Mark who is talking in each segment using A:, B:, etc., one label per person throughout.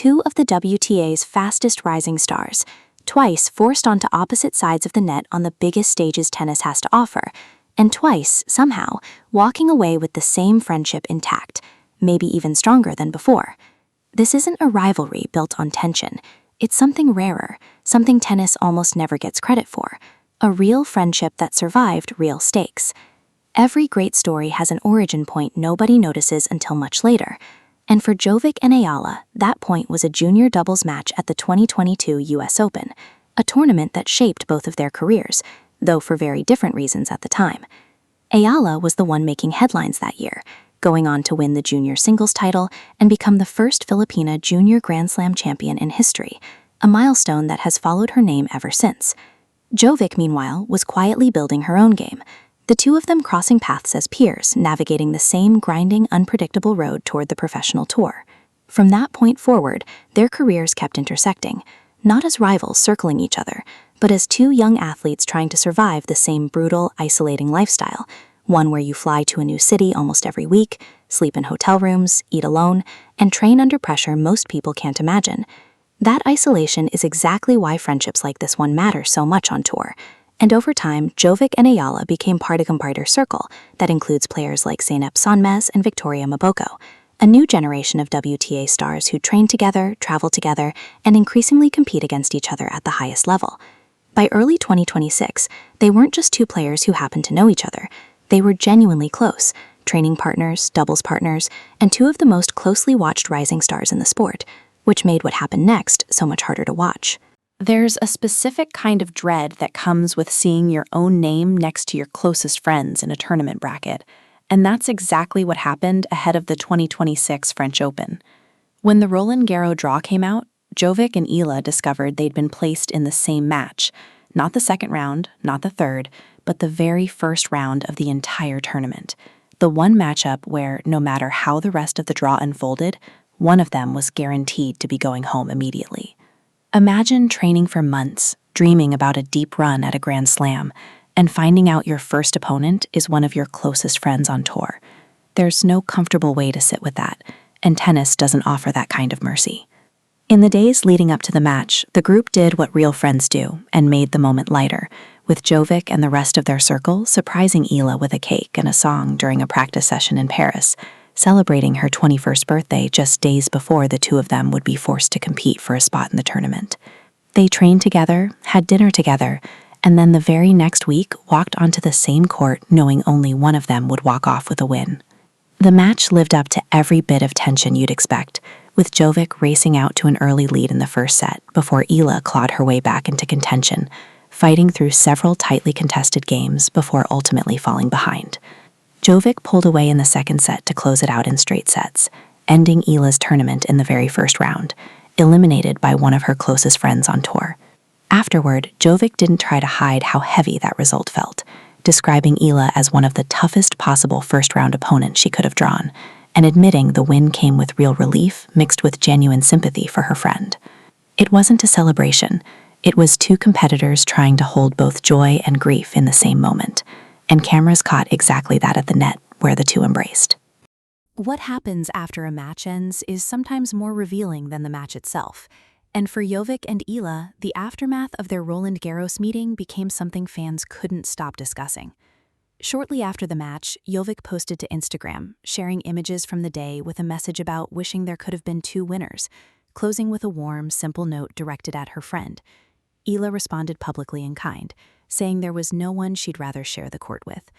A: two of the WTA's fastest rising stars, twice forced onto opposite sides of the net on the biggest stages tennis has to offer, and twice, somehow, walking away with the same friendship intact, maybe even stronger than before. This isn't a rivalry built on tension. It's something rarer, something tennis almost never gets credit for, a real friendship that survived real stakes. Every great story has an origin point nobody notices until much later, and for Jovic and Eala, that point was a junior doubles match at the 2022 US Open, a tournament that shaped both of their careers, though for very different reasons at the time. Eala was the one making headlines that year, going on to win the junior singles title and become the first Filipina junior Grand Slam champion in history, a milestone that has followed her name ever since. Jovic, meanwhile, was quietly building her own game, the two of them crossing paths as peers, navigating the same grinding, unpredictable road toward the professional tour. From that point forward, their careers kept intersecting, not as rivals circling each other, but as two young athletes trying to survive the same brutal, isolating lifestyle, one where you fly to a new city almost every week, sleep in hotel rooms, eat alone, and train under pressure most people can't imagine. That isolation is exactly why friendships like this one matter so much on tour. And over time, Jovic and Eala became part of a brighter circle that includes players like Zeynep Sonmez and Victoria Maboko, a new generation of WTA stars who train together, travel together, and increasingly compete against each other at the highest level. By early 2026, they weren't just two players who happened to know each other. They were genuinely close, training partners, doubles partners, and two of the most closely watched rising stars in the sport, which made what happened next so much harder to watch.
B: There's a specific kind of dread that comes with seeing your own name next to your closest friends in a tournament bracket, and that's exactly what happened ahead of the 2026 French Open. When the Roland-Garros draw came out, Jovic and Eala discovered they'd been placed in the same match, not the second round, not the third, but the very first round of the entire tournament, the one matchup where, no matter how the rest of the draw unfolded, one of them was guaranteed to be going home immediately. Imagine training for months, dreaming about a deep run at a Grand Slam, and finding out your first opponent is one of your closest friends on tour. There's no comfortable way to sit with that, and tennis doesn't offer that kind of mercy. In the days leading up to the match, the group did what real friends do and made the moment lighter, with Jovic and the rest of their circle surprising Eala with a cake and a song during a practice session in Paris, celebrating her 21st birthday just days before the two of them would be forced to compete for a spot in the tournament. They trained together, had dinner together, and then the very next week walked onto the same court knowing only one of them would walk off with a win. The match lived up to every bit of tension you'd expect, with Jovic racing out to an early lead in the first set before Eala clawed her way back into contention, fighting through several tightly contested games before ultimately falling behind. Jovic pulled away in the second set to close it out in straight sets, ending Eala's tournament in the very first round, eliminated by one of her closest friends on tour. Afterward, Jovic didn't try to hide how heavy that result felt, describing Eala as one of the toughest possible first-round opponents she could have drawn, and admitting the win came with real relief mixed with genuine sympathy for her friend. It wasn't a celebration. It was two competitors trying to hold both joy and grief in the same moment, and cameras caught exactly that at the net, where the two embraced.
A: What happens after a match ends is sometimes more revealing than the match itself, and for Jovic and Eala, the aftermath of their Roland-Garros meeting became something fans couldn't stop discussing. Shortly after the match, Jovic posted to Instagram, sharing images from the day with a message about wishing there could have been two winners, closing with a warm, simple note directed at her friend. Eala responded publicly in kind, saying there was no one she'd rather share the court with.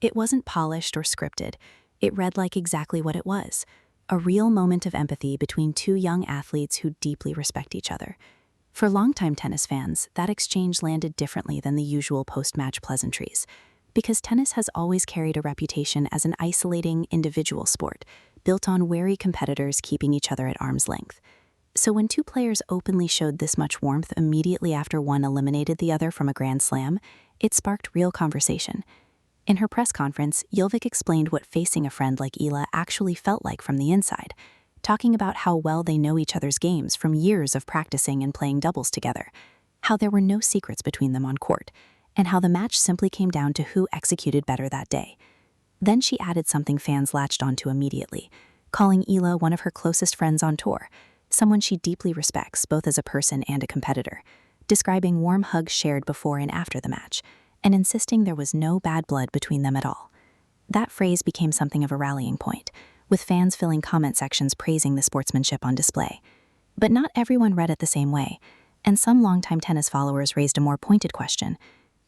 A: It wasn't polished or scripted. It read like exactly what it was, a real moment of empathy between two young athletes who deeply respect each other. For longtime tennis fans, that exchange landed differently than the usual post-match pleasantries, because tennis has always carried a reputation as an isolating, individual sport, built on wary competitors keeping each other at arm's length. So when two players openly showed this much warmth immediately after one eliminated the other from a Grand Slam, it sparked real conversation. In her press conference, Jovic explained what facing a friend like Eala actually felt like from the inside, talking about how well they know each other's games from years of practicing and playing doubles together, how there were no secrets between them on court, and how the match simply came down to who executed better that day. Then she added something fans latched onto immediately, calling Eala one of her closest friends on tour, someone she deeply respects both as a person and a competitor, describing warm hugs shared before and after the match, and insisting there was no bad blood between them at all. That phrase became something of a rallying point, with fans filling comment sections praising the sportsmanship on display. But not everyone read it the same way, and some longtime tennis followers raised a more pointed question.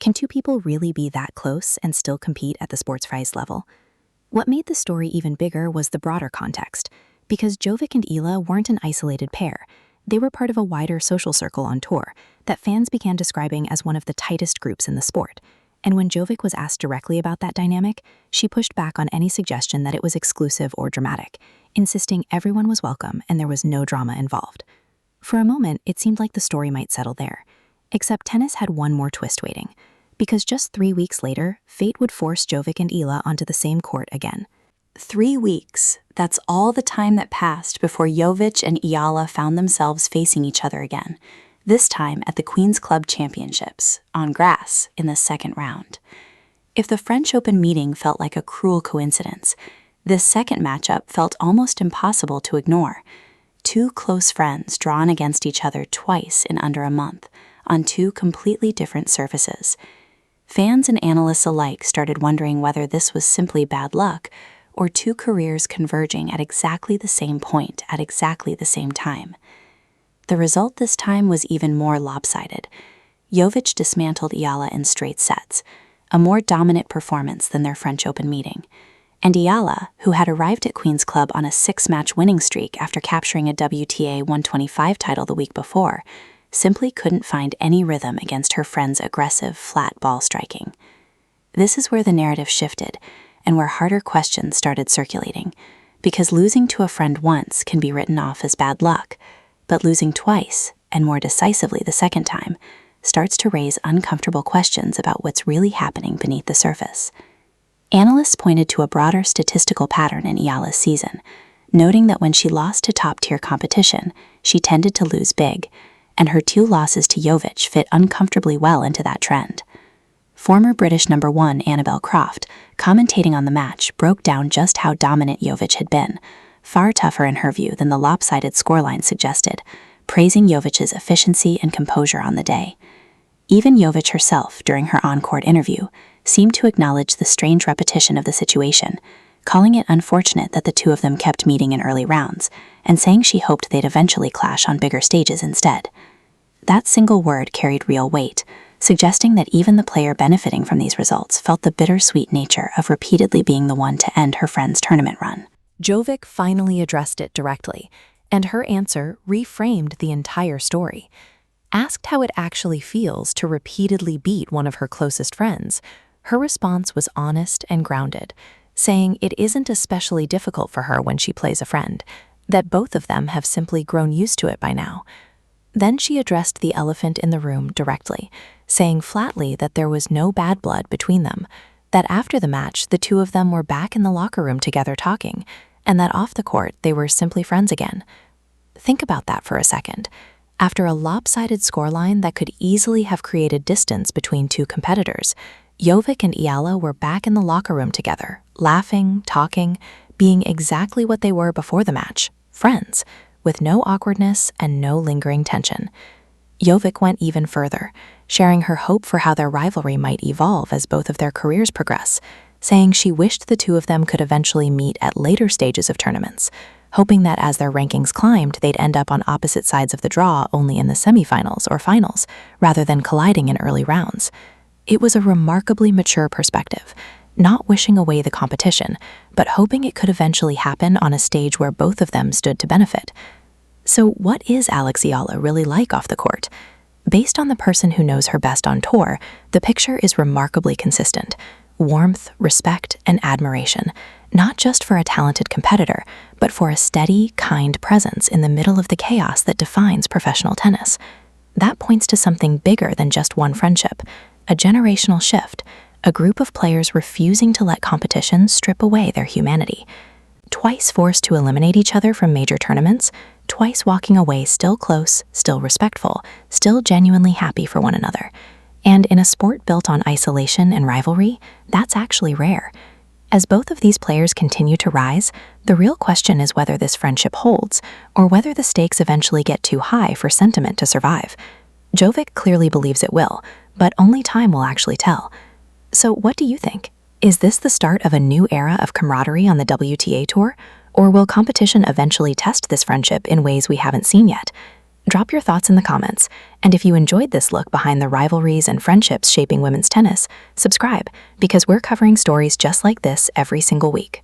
A: Can two people really be that close and still compete at the sports prize level? What made the story even bigger was the broader context, because Jovic and Eala weren't an isolated pair. They were part of a wider social circle on tour that fans began describing as one of the tightest groups in the sport. And when Jovic was asked directly about that dynamic, she pushed back on any suggestion that it was exclusive or dramatic, insisting everyone was welcome and there was no drama involved. For a moment, it seemed like the story might settle there. Except tennis had one more twist waiting, because just 3 weeks later, fate would force Jovic and Eala onto the same court again.
B: 3 weeks, that's all the time that passed before Jovic and Eala found themselves facing each other again, this time at the Queen's Club Championships, on grass, in the second round. If the French Open meeting felt like a cruel coincidence, this second matchup felt almost impossible to ignore. Two close friends drawn against each other twice in under a month, on two completely different surfaces. Fans and analysts alike started wondering whether this was simply bad luck, or two careers converging at exactly the same point at exactly the same time. The result this time was even more lopsided. Jovic dismantled Eala in straight sets, a more dominant performance than their French Open meeting. And Eala, who had arrived at Queen's Club on a 6-match winning streak after capturing a WTA 125 title the week before, simply couldn't find any rhythm against her friend's aggressive, flat ball striking. This is where the narrative shifted, and where harder questions started circulating, because losing to a friend once can be written off as bad luck, but losing twice, and more decisively the second time, starts to raise uncomfortable questions about what's really happening beneath the surface. Analysts pointed to a broader statistical pattern in Eala's season, noting that when she lost to top-tier competition, she tended to lose big, and her 2 losses to Jovic fit uncomfortably well into that trend. Former British number 1 Annabel Croft, commentating on the match, broke down just how dominant Jovic had been, far tougher in her view than the lopsided scoreline suggested, praising Jovic's efficiency and composure on the day. Even Jovic herself, during her on-court interview, seemed to acknowledge the strange repetition of the situation, calling it unfortunate that the two of them kept meeting in early rounds, and saying she hoped they'd eventually clash on bigger stages instead. That single word carried real weight, suggesting that even the player benefiting from these results felt the bittersweet nature of repeatedly being the one to end her friend's tournament run.
A: Jovic finally addressed it directly, and her answer reframed the entire story. Asked how it actually feels to repeatedly beat one of her closest friends, her response was honest and grounded, saying it isn't especially difficult for her when she plays a friend, that both of them have simply grown used to it by now. Then she addressed the elephant in the room directly, saying flatly that there was no bad blood between them, that after the match the two of them were back in the locker room together talking, and that off the court they were simply friends again. Think about that for a second. After a lopsided scoreline that could easily have created distance between two competitors, Jovic and Eala were back in the locker room together, laughing, talking, being exactly what they were before the match, friends, with no awkwardness and no lingering tension. Jovic went even further, sharing her hope for how their rivalry might evolve as both of their careers progress, saying she wished the two of them could eventually meet at later stages of tournaments, hoping that as their rankings climbed, they'd end up on opposite sides of the draw only in the semifinals or finals, rather than colliding in early rounds. It was a remarkably mature perspective, not wishing away the competition, but hoping it could eventually happen on a stage where both of them stood to benefit. So what is Alex Eala really like off the court? Based on the person who knows her best on tour, the picture is remarkably consistent. Warmth, respect, and admiration, not just for a talented competitor, but for a steady, kind presence in the middle of the chaos that defines professional tennis. That points to something bigger than just one friendship, a generational shift, a group of players refusing to let competition strip away their humanity. Twice forced to eliminate each other from major tournaments, twice walking away still close, still respectful, still genuinely happy for one another. And in a sport built on isolation and rivalry, that's actually rare. As both of these players continue to rise, the real question is whether this friendship holds, or whether the stakes eventually get too high for sentiment to survive. Jovic clearly believes it will, but only time will actually tell. So what do you think? Is this the start of a new era of camaraderie on the WTA Tour, or will competition eventually test this friendship in ways we haven't seen yet? Drop your thoughts in the comments, and if you enjoyed this look behind the rivalries and friendships shaping women's tennis, subscribe, because we're covering stories just like this every single week.